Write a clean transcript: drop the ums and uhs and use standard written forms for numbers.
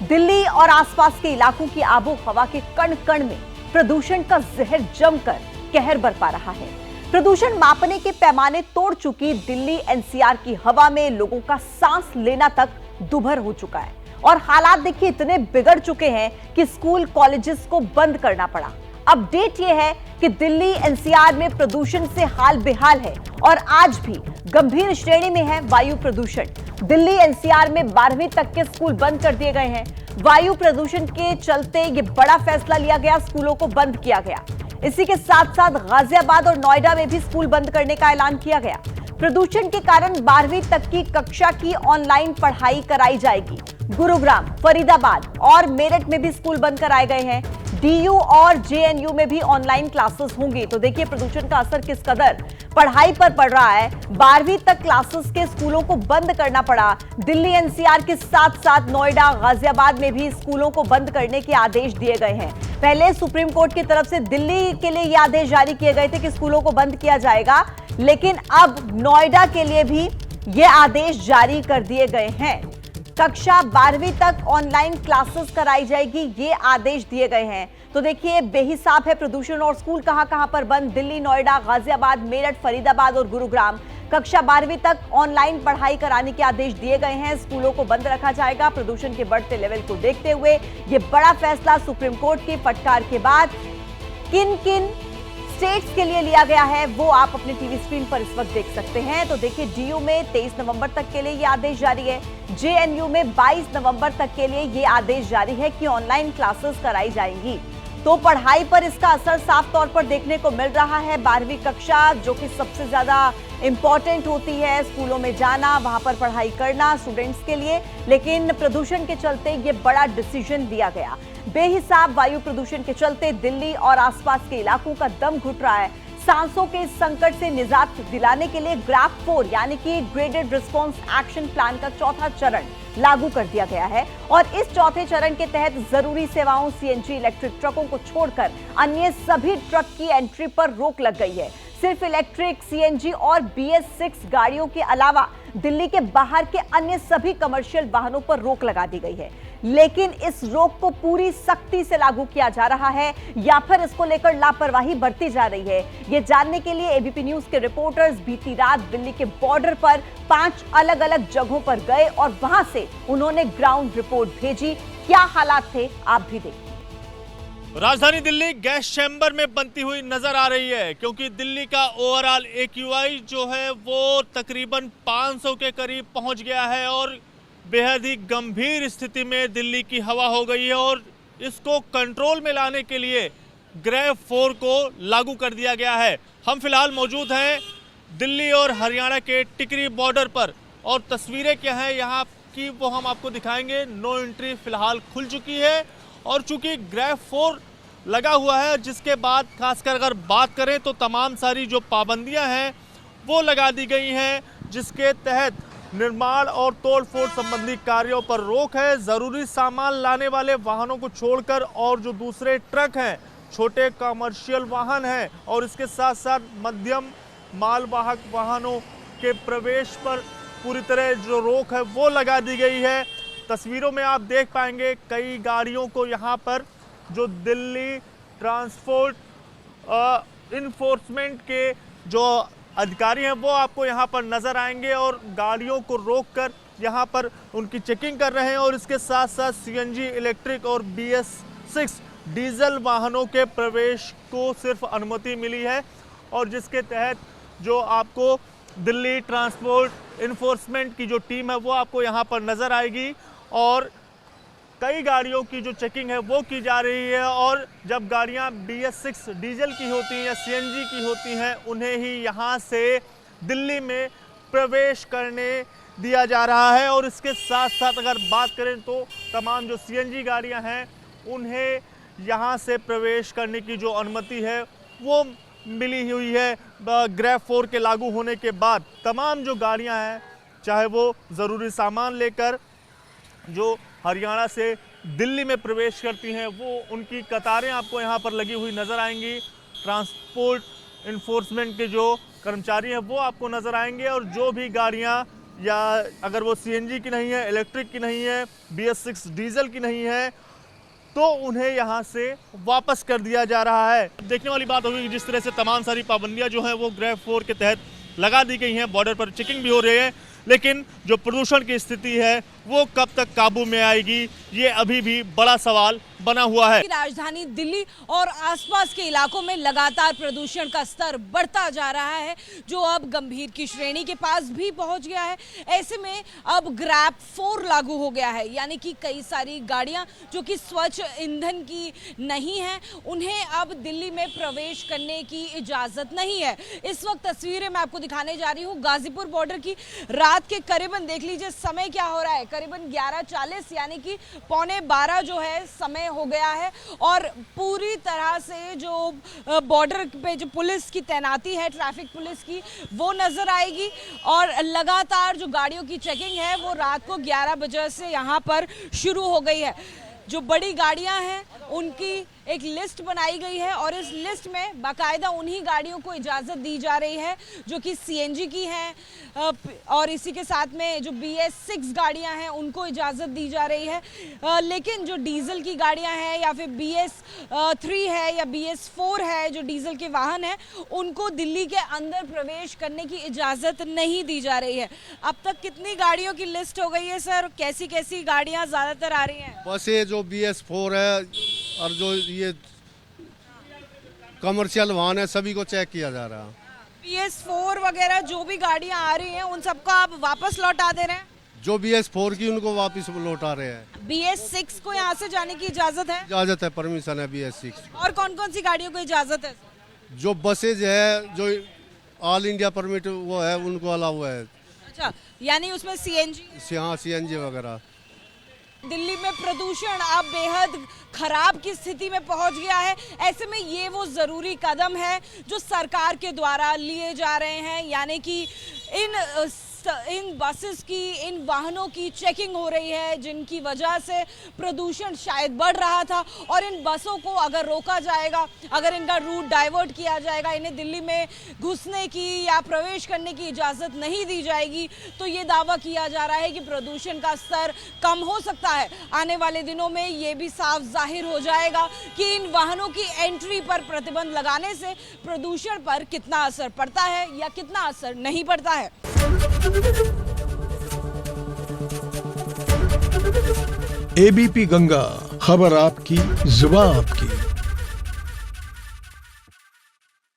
दिल्ली और आसपास के इलाकों की आबो हवा के कण कण में प्रदूषण का जहर जमकर कहर बरपा रहा है। प्रदूषण मापने के पैमाने तोड़ चुकी दिल्ली एनसीआर की हवा में लोगों का सांस लेना तक दुभर हो चुका है और हालात देखिए इतने बिगड़ चुके हैं कि स्कूल कॉलेजेस को बंद करना पड़ा। अपडेट यह है कि दिल्ली एनसीआर में प्रदूषण से हाल बेहाल है और आज भी गंभीर श्रेणी में है वायु प्रदूषण। दिल्ली एनसीआर में 12वीं तक के स्कूल बंद कर दिए गए हैं। वायु प्रदूषण के चलते ये बड़ा फैसला लिया गया, स्कूलों को बंद किया गया। इसी के साथ साथ गाजियाबाद और नोएडा में भी स्कूल बंद करने का ऐलान किया गया। प्रदूषण के कारण 12वीं तक की कक्षा की ऑनलाइन पढ़ाई कराई जाएगी। गुरुग्राम, फरीदाबाद और मेरठ में भी स्कूल बंद कराए गए हैं। डीयू और जेएनयू में भी ऑनलाइन क्लासेस होंगी। तो देखिए प्रदूषण का असर किस कदर पढ़ाई पर पड़ रहा है। 12वीं तक क्लासेस के स्कूलों को बंद करना पड़ा। दिल्ली एनसीआर के साथ साथ नोएडा, गाजियाबाद में भी स्कूलों को बंद करने के आदेश दिए गए हैं। पहले सुप्रीम कोर्ट की तरफ से दिल्ली के लिए ये आदेश जारी किए गए थे कि स्कूलों को बंद किया जाएगा, लेकिन अब नोएडा के लिए भी ये आदेश जारी कर दिए गए हैं। कक्षा 12वीं तक ऑनलाइन क्लासेस कराई जाएगी, ये आदेश दिए गए हैं। तो देखिए बेहिसाब है प्रदूषण और स्कूल कहां पर बंद। दिल्ली, नोएडा, गाजियाबाद, मेरठ, फरीदाबाद और गुरुग्राम कक्षा 12वीं तक ऑनलाइन पढ़ाई कराने के आदेश दिए गए हैं। स्कूलों को बंद रखा जाएगा। प्रदूषण के बढ़ते लेवल को देखते हुए ये बड़ा फैसला सुप्रीम कोर्ट की फटकार के बाद किन किन स्टेट्स के लिए लिया गया है वो आप अपने टीवी स्क्रीन पर इस वक्त देख सकते हैं। तो देखिए डीयू में 23 नवंबर तक के लिए ये आदेश जारी है। जेएनयू में 22 नवंबर तक के लिए ये आदेश जारी है कि ऑनलाइन क्लासेस कराई जाएंगी। तो पढ़ाई पर इसका असर साफ तौर पर देखने को मिल रहा है। 12वीं कक्षा जो कि सबसे ज्यादा इंपॉर्टेंट होती है, स्कूलों में जाना, वहां पर पढ़ाई करना स्टूडेंट्स के लिए, लेकिन प्रदूषण के चलते ये बड़ा डिसीजन लिया गया। बेहिसाब वायु प्रदूषण के चलते दिल्ली और आसपास के इलाकों का दम घुट रहा है। सांसों के इस संकट से निजात दिलाने के लिए ग्राफ 4 यानी कि ग्रेडेड रिस्पांस एक्शन प्लान का चौथा चरण लागू कर दिया गया है और इस चौथे चरण के तहत जरूरी सेवाओं, सीएनजी, इलेक्ट्रिक ट्रकों को छोड़कर अन्य सभी ट्रक की एंट्री पर रोक लग गई है। सिर्फ इलेक्ट्रिक, सीएनजी और BS6 गाड़ियों के अलावा दिल्ली के बाहर के अन्य सभी कमर्शियल वाहनों पर रोक लगा दी गई है। लेकिन इस रोक को पूरी सख्ती से लागू किया जा रहा है या फिर इसको लेकर लापरवाही बरती जा रही है, ये जानने के लिए एबीपी न्यूज के रिपोर्टर्स बीती रात दिल्ली के बॉर्डर पर 5 अलग अलग जगहों पर गए और वहां से उन्होंने ग्राउंड रिपोर्ट भेजी। क्या हालात थे आप भी देखिए। राजधानी दिल्ली गैस चैम्बर में बनती हुई नजर आ रही है, क्योंकि दिल्ली का ओवरऑल AQI जो है वो तकरीबन 500 के करीब पहुंच गया है और बेहद ही गंभीर स्थिति में दिल्ली की हवा हो गई है और इसको कंट्रोल में लाने के लिए ग्रेव 4 को लागू कर दिया गया है। हम फिलहाल मौजूद हैं दिल्ली और हरियाणा के टिकरी बॉर्डर पर और तस्वीरें क्या हैं यहाँ की वो हम आपको दिखाएंगे। नो एंट्री फिलहाल खुल चुकी है और चूंकि ग्रेव 4 लगा हुआ है, जिसके बाद खासकर अगर बात करें तो तमाम सारी जो पाबंदियां हैं वो लगा दी गई हैं, जिसके तहत निर्माण और तोड़फोड़ संबंधी कार्यों पर रोक है। ज़रूरी सामान लाने वाले वाहनों को छोड़कर और जो दूसरे ट्रक हैं, छोटे कमर्शियल वाहन हैं और इसके साथ साथ मध्यम मालवाहक वाहनों के प्रवेश पर पूरी तरह जो रोक है वो लगा दी गई है। तस्वीरों में आप देख पाएंगे कई गाड़ियों को यहाँ पर जो दिल्ली ट्रांसपोर्ट इन्फोर्समेंट के जो अधिकारी हैं वो आपको यहाँ पर नज़र आएंगे और गाड़ियों को रोककर यहाँ पर उनकी चेकिंग कर रहे हैं और इसके साथ साथ सीएनजी, इलेक्ट्रिक और BS6 डीजल वाहनों के प्रवेश को सिर्फ अनुमति मिली है और जिसके तहत जो आपको दिल्ली ट्रांसपोर्ट इन्फोर्समेंट की जो टीम है वो आपको यहाँ पर नज़र आएगी और कई गाड़ियों की जो चेकिंग है वो की जा रही है और जब गाड़ियां BS6 डीजल की होती हैं या CNG की होती हैं उन्हें ही यहां से दिल्ली में प्रवेश करने दिया जा रहा है और इसके साथ साथ अगर बात करें तो तमाम जो CNG गाड़ियां हैं उन्हें यहां से प्रवेश करने की जो अनुमति है वो मिली हुई है। ग्रेव 4 के लागू होने के बाद तमाम जो गाड़ियाँ हैं, चाहे वो ज़रूरी सामान लेकर जो हरियाणा से दिल्ली में प्रवेश करती हैं, वो उनकी कतारें आपको यहाँ पर लगी हुई नज़र आएंगी। ट्रांसपोर्ट इन्फोर्समेंट के जो कर्मचारी हैं वो आपको नज़र आएंगे और जो भी गाड़ियाँ या अगर वो सीएनजी की नहीं है, इलेक्ट्रिक की नहीं है, BS6 डीजल की नहीं है, तो उन्हें यहाँ से वापस कर दिया जा रहा है। देखने वाली बात होगी कि जिस तरह से तमाम सारी पाबंदियां जो हैं वो ग्रेड 4 के तहत लगा दी गई हैं, बॉर्डर पर चेकिंग भी हो रही है, लेकिन जो प्रदूषण की स्थिति है वो कब तक काबू में आएगी, ये अभी भी बड़ा सवाल बना हुआ है। राजधानी दिल्ली और आसपास के इलाकों में लगातार प्रदूषण का स्तर बढ़ता जा रहा है, जो अब गंभीर की श्रेणी के पास भी पहुंच गया है। ऐसे में अब ग्रैब 4 लागू हो गया है, यानी कि कई सारी गाड़ियां जो कि स्वच्छ ईंधन की नहीं है, उन्हें अब दिल्ली में प्रवेश करने की इजाजत नहीं है। इस वक्त तस्वीरें मैं आपको दिखाने जा रही हूँ गाजीपुर बॉर्डर की। रात के करीबन देख लीजिए समय क्या हो रहा है, करीबन 11:40 यानी कि 11:15 जो है समय हो गया है, और पूरी तरह से जो बॉर्डर पे जो पुलिस की तैनाती है, ट्रैफिक पुलिस की, वो नजर आएगी। और लगातार जो गाड़ियों की चेकिंग है वो रात को 11 बजे से यहाँ पर शुरू हो गई है। जो बड़ी गाड़ियां हैं उनकी एक लिस्ट बनाई गई है, और इस लिस्ट में बाकायदा उन्हीं गाड़ियों को इजाज़त दी जा रही है जो कि सीएनजी की हैं, और इसी के साथ में जो BS6 गाड़ियां हैं उनको इजाज़त दी जा रही है। लेकिन जो डीजल की गाड़ियां हैं या फिर BS3 है या BS4 है, जो डीजल के वाहन हैं, उनको दिल्ली के अंदर प्रवेश करने की इजाज़त नहीं दी जा रही है। अब तक कितनी गाड़ियों की लिस्ट हो गई है सर? कैसी कैसी गाड़ियाँ ज़्यादातर आ रही हैं? बस ये जो BS4 है और जो ये कमर्शियल वाहन है, सभी को चेक किया जा रहा है। BS4 वगैरह जो भी गाड़ियां आ रही हैं उन सबको आप वापस लौटा दे रहे हैं? जो BS4 की उनको वापस लौटा रहे हैं। BS6 को यहाँ से जाने की इजाजत है? इजाजत है, परमिशन है BS6। और कौन कौन सी गाड़ियों को इजाजत है? जो बसेज है, जो ऑल इंडिया परमिट वो है, उनको अलाउ है। अच्छा, यानी उसमें CNG? हाँ, CNG वगैरह। दिल्ली में प्रदूषण अब बेहद खराब की स्थिति में पहुंच गया है। ऐसे में ये वो जरूरी कदम है जो सरकार के द्वारा लिए जा रहे हैं, यानी कि इन बसेस की, इन वाहनों की चेकिंग हो रही है, जिनकी वजह से प्रदूषण शायद बढ़ रहा था। और इन बसों को अगर रोका जाएगा, अगर इनका रूट डाइवर्ट किया जाएगा, इन्हें दिल्ली में घुसने की या प्रवेश करने की इजाज़त नहीं दी जाएगी, तो ये दावा किया जा रहा है कि प्रदूषण का स्तर कम हो सकता है। आने वाले दिनों में ये भी साफ जाहिर हो जाएगा कि इन वाहनों की एंट्री पर प्रतिबंध लगाने से प्रदूषण पर कितना असर पड़ता है या कितना असर नहीं पड़ता है। ABP गंगा, खबर आपकी, जुबान आपकी।